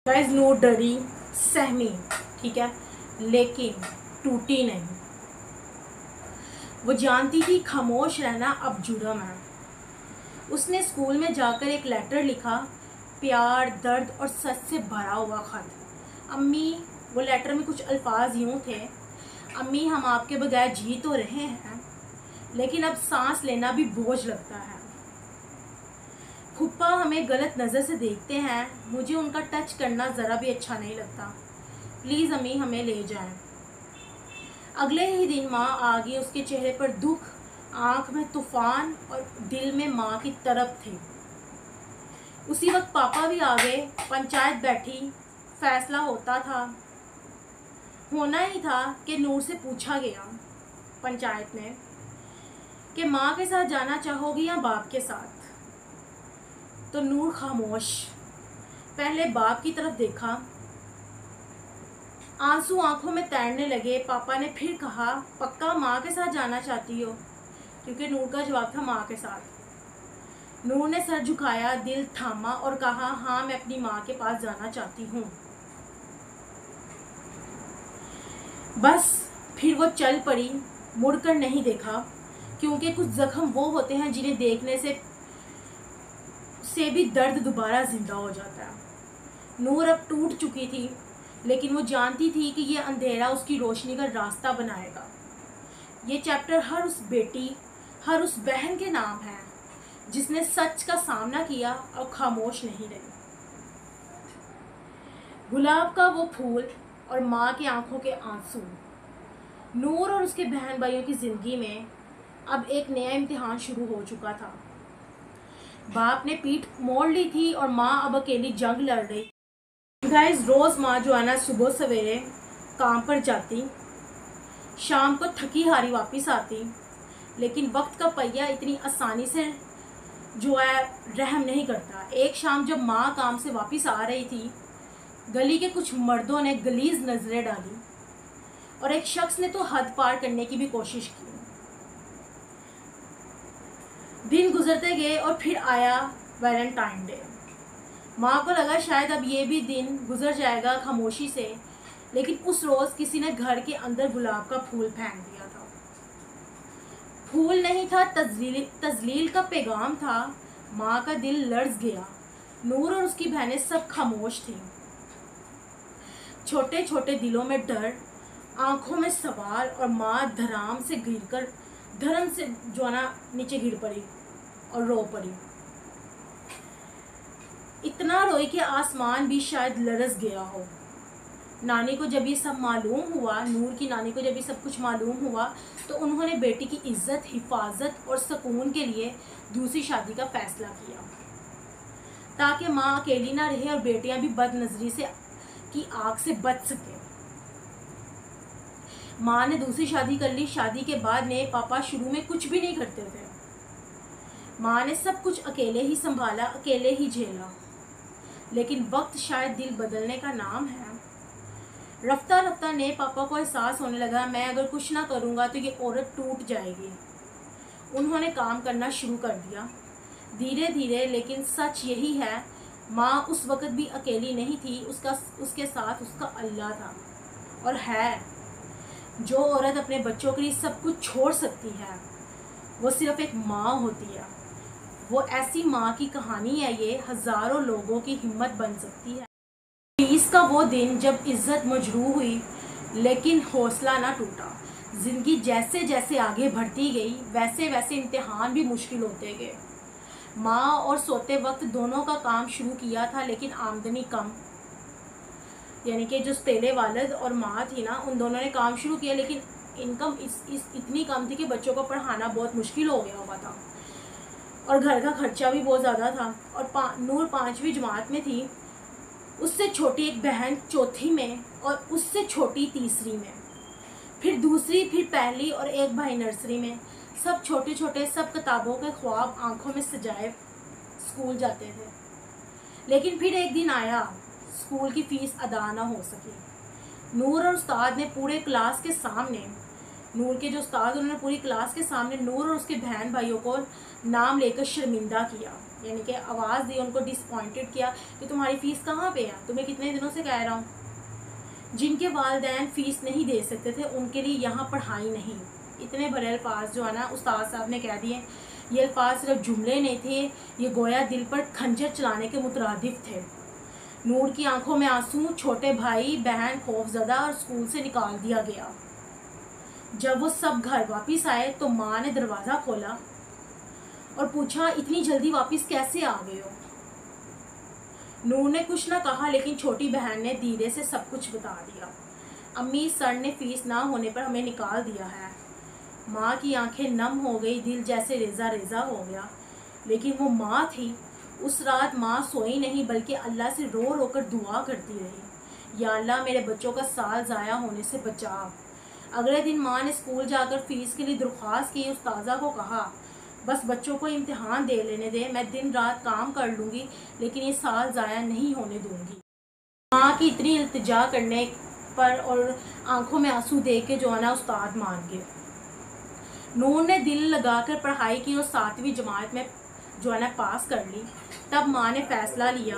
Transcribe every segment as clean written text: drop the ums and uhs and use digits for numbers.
Guys नूर डरी, सहमी, ठीक है, लेकिन टूटी नहीं। वो जानती थी खामोश रहना अब जुर्म है। उसने स्कूल में जाकर एक लेटर लिखा, प्यार, दर्द और सच से भरा हुआ खत। अम्मी, वो लेटर में कुछ अल्फाज यूँ थे, अम्मी हम आपके बगैर जी तो रहे हैं, लेकिन अब सांस लेना भी बोझ लगता है। फूफा हमें गलत नज़र से देखते हैं, मुझे उनका टच करना ज़रा भी अच्छा नहीं लगता। प्लीज़ अम्मी हमें ले जाएं। अगले ही दिन माँ आ गई। उसके चेहरे पर दुख, आँख में तूफान और दिल में माँ की तड़प थी। उसी वक्त पापा भी आ गए। पंचायत बैठी, फैसला होना ही था कि नूर से पूछा गया पंचायत में कि माँ के साथ जाना चाहोगी या बाप के साथ। तो नूर खामोश, पहले बाप की तरफ देखा, आंसू आंखों में तैरने लगे। पापा ने फिर कहा, पक्का माँ के साथ जाना चाहती हो? क्योंकि नूर का जवाब था माँ के साथ। नूर ने सर झुकाया, दिल थामा और कहा, हाँ मैं अपनी माँ के पास जाना चाहती हूँ। बस फिर वो चल पड़ी, मुड़कर नहीं देखा, क्योंकि कुछ जख्म वो होते हैं जिन्हें देखने से भी दर्द दोबारा जिंदा हो जाता है। नूर अब टूट चुकी थी, लेकिन वो जानती थी कि ये अंधेरा उसकी रोशनी का रास्ता बनाएगा। ये चैप्टर हर उस बेटी, हर उस बहन के नाम है जिसने सच का सामना किया और खामोश नहीं रही। गुलाब का वो फूल और माँ की आंखों के आंसू। नूर और उसके बहन भाइयों की जिंदगी में अब एक नया इम्तिहान शुरू हो चुका था। बाप ने पीठ मोड़ ली थी और माँ अब अकेली जंग लड़ रही। गाइस रोज माँ जो है ना सुबह सवेरे काम पर जाती, शाम को थकी हारी वापस आती, लेकिन वक्त का पहिया इतनी आसानी से जो है रहम नहीं करता। एक शाम जब माँ काम से वापस आ रही थी, गली के कुछ मर्दों ने गलीज नजरें डाली और एक शख्स ने तो हद पार करने की भी कोशिश की। दिन गुजरते गए और फिर आया वैलेंटाइन डे। माँ को लगा शायद अब ये भी दिन गुजर जाएगा खामोशी से, लेकिन उस रोज़ किसी ने घर के अंदर गुलाब का फूल फेंक दिया था। फूल नहीं था, तजलील का पैगाम था। माँ का दिल लर्ज गया। नूर और उसकी बहनें सब खामोश थीं। छोटे छोटे दिलों में डर, आंखों में सवाल, और माँ धराम से धरम से जो है ना नीचे गिर पड़ी और रो पड़ी। इतना रोई कि आसमान भी शायद लरस गया हो। नानी को जब ये सब मालूम हुआ, नूर की नानी को जब ये सब कुछ मालूम हुआ, तो उन्होंने बेटी की इज्जत, हिफाजत और सुकून के लिए दूसरी शादी का फैसला किया, ताकि माँ अकेली ना रहे और बेटियां भी बदनजरी की आग से बच सके। माँ ने दूसरी शादी कर ली। शादी के बाद ने पापा शुरू में कुछ भी नहीं करते थे। माँ ने सब कुछ अकेले ही संभाला, अकेले ही झेला। लेकिन वक्त शायद दिल बदलने का नाम है। रफ्ता रफ्ता ने पापा को एहसास होने लगा, मैं अगर कुछ ना करूँगा तो ये औरत टूट जाएगी। उन्होंने काम करना शुरू कर दिया, धीरे धीरे। लेकिन सच यही है, माँ उस वक़्त भी अकेली नहीं थी। उसके साथ उसका अल्लाह था। और है, जो औरत अपने बच्चों के लिए सब कुछ छोड़ सकती है, वो सिर्फ एक माँ होती है। वो ऐसी माँ की कहानी है ये, हज़ारों लोगों की हिम्मत बन सकती है। 20 का वो दिन जब इज्जत मजरूह हुई, लेकिन हौसला ना टूटा। ज़िंदगी जैसे जैसे आगे बढ़ती गई, वैसे वैसे इम्तिहान भी मुश्किल होते गए। माँ और सोते वक्त दोनों का काम शुरू किया था, लेकिन आमदनी कम। यानी कि जो सौतेले वालिद और माँ थी ना, उन दोनों ने काम शुरू किया, लेकिन इनकम इतनी कम थी कि बच्चों को पढ़ाना बहुत मुश्किल हो गया हुआ था, और घर का खर्चा भी बहुत ज़्यादा था। और नूर 5वीं जमात में थी, उससे छोटी एक बहन 4थी में, और उससे छोटी 3री में, फिर दूसरी, फिर पहली, और एक भाई नर्सरी में। सब छोटे छोटे, सब किताबों के ख्वाब आंखों में सजाए स्कूल जाते थे। लेकिन फिर एक दिन आया, स्कूल की फ़ीस अदा ना हो सकी। नूर और उस्ताद ने पूरे क्लास के सामने, नूर के जो उस्ताद, उन्होंने पूरी क्लास के सामने नूर और उसके बहन भाइयों को नाम लेकर शर्मिंदा किया। यानी कि आवाज़ दी, उनको डिसपॉइंटेड किया कि तुम्हारी फ़ीस कहाँ पे है, तुम्हें कितने दिनों से कह रहा हूँ। जिनके वालिदैन फ़ीस नहीं दे सकते थे उनके लिए यहाँ पढ़ाई नहीं। इतने बड़े अल्फाज जो है ना उस्ताद साहब ने कह दिए। ये अल्फाज सिर्फ जुमले नहीं थे, ये गोया दिल पर खंजर चलाने के मुतरादिफ थे। नूर की आंखों में आंसू, छोटे भाई बहन खौफजदा और स्कूल से निकाल दिया गया। जब वो सब घर वापस आए तो माँ ने दरवाज़ा खोला और पूछा, इतनी जल्दी वापस कैसे आ गए हो। नूर ने कुछ ना कहा, लेकिन छोटी बहन ने धीरे से सब कुछ बता दिया। अम्मी, सर ने फ़ीस ना होने पर हमें निकाल दिया है। माँ की आंखें नम हो गई, दिल जैसे रेज़ा रेज़ा हो गया। लेकिन वो माँ थी। उस रात माँ सोई नहीं, बल्कि अल्लाह से रो रो कर दुआ करती रही, या अल्लाह मेरे बच्चों का साल ज़ाया होने से बचा। अगले दिन माँ ने स्कूल जाकर फ़ीस के लिए दरख्वास्त की। उस्ताज़ा को कहा, बस बच्चों को इम्तिहान दे लेने दे, मैं दिन रात काम कर लूँगी, लेकिन ये साल ज़ाया नहीं होने दूँगी। माँ की इतनी इल्तिजा करने पर और आंखों में आंसू देख के जो है ना उस्ताद मान गए। नूर ने दिल लगाकर पढ़ाई की और 7वीं जमात में जो है ना पास कर ली। तब माँ ने फ़ैसला लिया,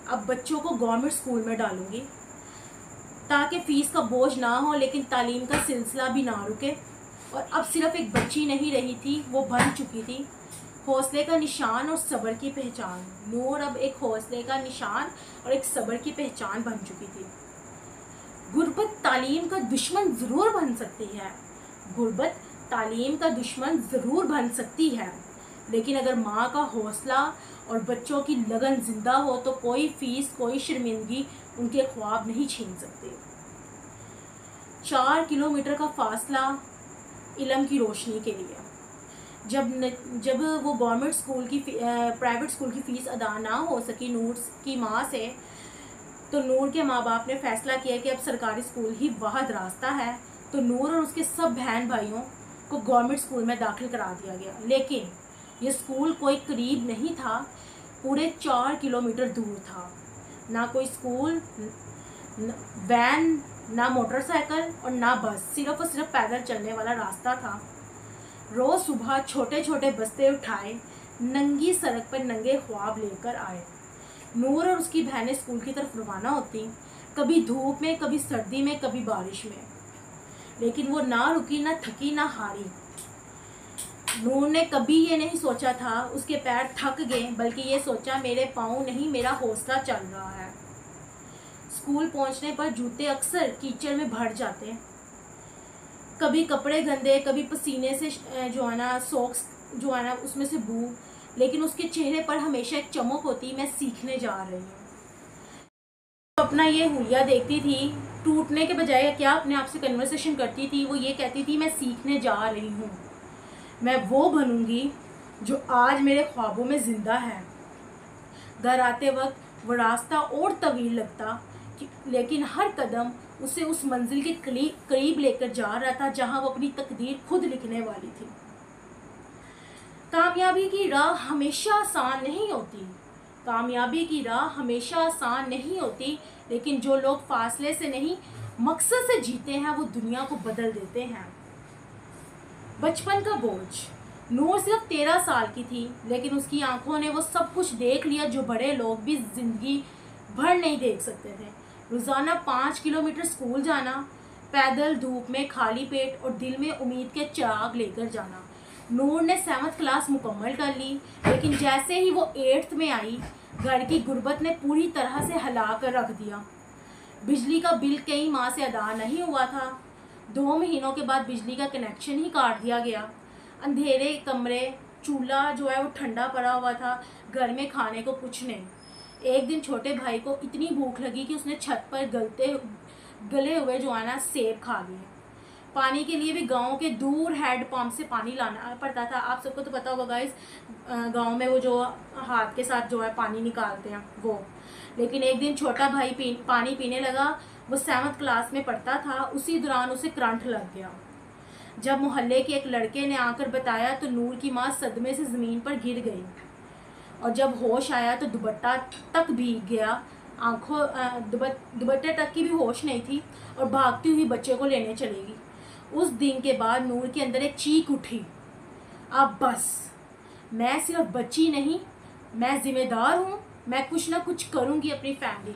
अब बच्चों को गवर्नमेंट स्कूल में डालूँगी ताकि फ़ीस का बोझ ना हो, लेकिन तालीम का सिलसिला भी ना रुके। और अब सिर्फ एक बच्ची नहीं रही थी, वो बन चुकी थी हौसले का निशान और सब्र की पहचान। नूर अब एक हौसले का निशान और एक सब्र की पहचान बन चुकी थी। गुर्बत तालीम का दुश्मन ज़रूर बन सकती है, गुर्बत तालीम का दुश्मन ज़रूर बन सकती है, लेकिन अगर माँ का हौसला और बच्चों की लगन जिंदा हो तो कोई फ़ीस, कोई शर्मिंदगी उनके ख्वाब नहीं छीन सकते। 4 किलोमीटर का फासला इल्म की रोशनी के लिए। जब वो गवर्नमेंट स्कूल की प्राइवेट स्कूल की फ़ीस अदा ना हो सकी नूर की माँ से, तो नूर के माँ बाप ने फ़ैसला किया कि अब सरकारी स्कूल ही वाहिद रास्ता है। तो नूर और उसके सब बहन भाइयों को गवर्नमेंट स्कूल में दाखिल करा दिया गया। लेकिन ये स्कूल कोई करीब नहीं था, पूरे 4 किलोमीटर दूर था। ना कोई स्कूल, वैन, ना मोटरसाइकिल और ना बस, सिर्फ और सिर्फ पैदल चलने वाला रास्ता था। रोज़ सुबह छोटे छोटे बस्ते उठाए नंगी सड़क पर नंगे ख्वाब लेकर आए। नूर और उसकी बहनें स्कूल की तरफ रवाना होती, कभी धूप में, कभी सर्दी में, कभी बारिश में, लेकिन वो ना रुकी, ना थकी, ना हारी। नूर ने कभी ये नहीं सोचा था उसके पैर थक गए, बल्कि ये सोचा मेरे पाँव नहीं, मेरा हौसला चल रहा है। स्कूल पहुंचने पर जूते अक्सर कीचड़ में भर जाते, कभी कपड़े गंदे, कभी पसीने से जो है ना सॉक्स जो है ना उसमें से बू, लेकिन उसके चेहरे पर हमेशा एक चमक होती, मैं सीखने जा रही हूँ। अपना ये हुलिया देखती थी, टूटने के बजाय क्या अपने आप से कन्वर्सेशन करती थी, वो ये कहती थी मैं सीखने जा रही हूँ, मैं वो बनूंगी जो आज मेरे ख्वाबों में ज़िंदा है। घर आते वक्त वो रास्ता और तवील लगता, लेकिन हर कदम उसे उस मंजिल के करीब लेकर जा रहा था जहां वो अपनी तकदीर खुद लिखने वाली थी। कामयाबी की राह हमेशा आसान नहीं होती, कामयाबी की राह हमेशा आसान नहीं होती, लेकिन जो लोग फासले से नहीं मकसद से जीते हैं वो दुनिया को बदल देते हैं। बचपन का बोझ। नूर सिर्फ 13 साल की थी, लेकिन उसकी आंखों ने वो सब कुछ देख लिया जो बड़े लोग भी जिंदगी भर नहीं देख सकते थे। रोज़ाना 5 किलोमीटर स्कूल जाना, पैदल धूप में खाली पेट और दिल में उम्मीद के चिराग लेकर जाना। नूर ने 7th क्लास मुकम्मल कर ली, लेकिन जैसे ही वो 8th में आई, घर की गुर्बत ने पूरी तरह से हिला कर रख दिया। बिजली का बिल कई माह से अदा नहीं हुआ था। 2 महीनों के बाद बिजली का कनेक्शन ही काट दिया गया। अंधेरे कमरे, चूल्हा जो है वो ठंडा पड़ा हुआ था, घर में खाने को कुछ नहीं। एक दिन छोटे भाई को इतनी भूख लगी कि उसने छत पर गले हुए जो है ना सेब खा लिए। पानी के लिए भी गांव के दूर हैंड पंप से पानी लाना पड़ता था। आप सबको तो पता होगा गाइस, गांव में वो जो हाथ के साथ जो है पानी निकालते हैं वो। लेकिन एक दिन छोटा भाई पानी पीने लगा। वो 7th क्लास में पढ़ता था। उसी दौरान उसे करंट लग गया। जब मोहल्ले के एक लड़के ने आकर बताया तो नूर की माँ सदमे से ज़मीन पर गिर गई, और जब होश आया तो दुपट्टा तक भीग गया। दुपट्टे तक की भी होश नहीं थी और भागती हुई बच्चे को लेने चलेगी। उस दिन के बाद नूर के अंदर एक चीख उठी, अब बस, मैं सिर्फ बच्ची नहीं, मैं जिम्मेदार हूँ, मैं कुछ ना कुछ करूँगी अपनी फैमिली।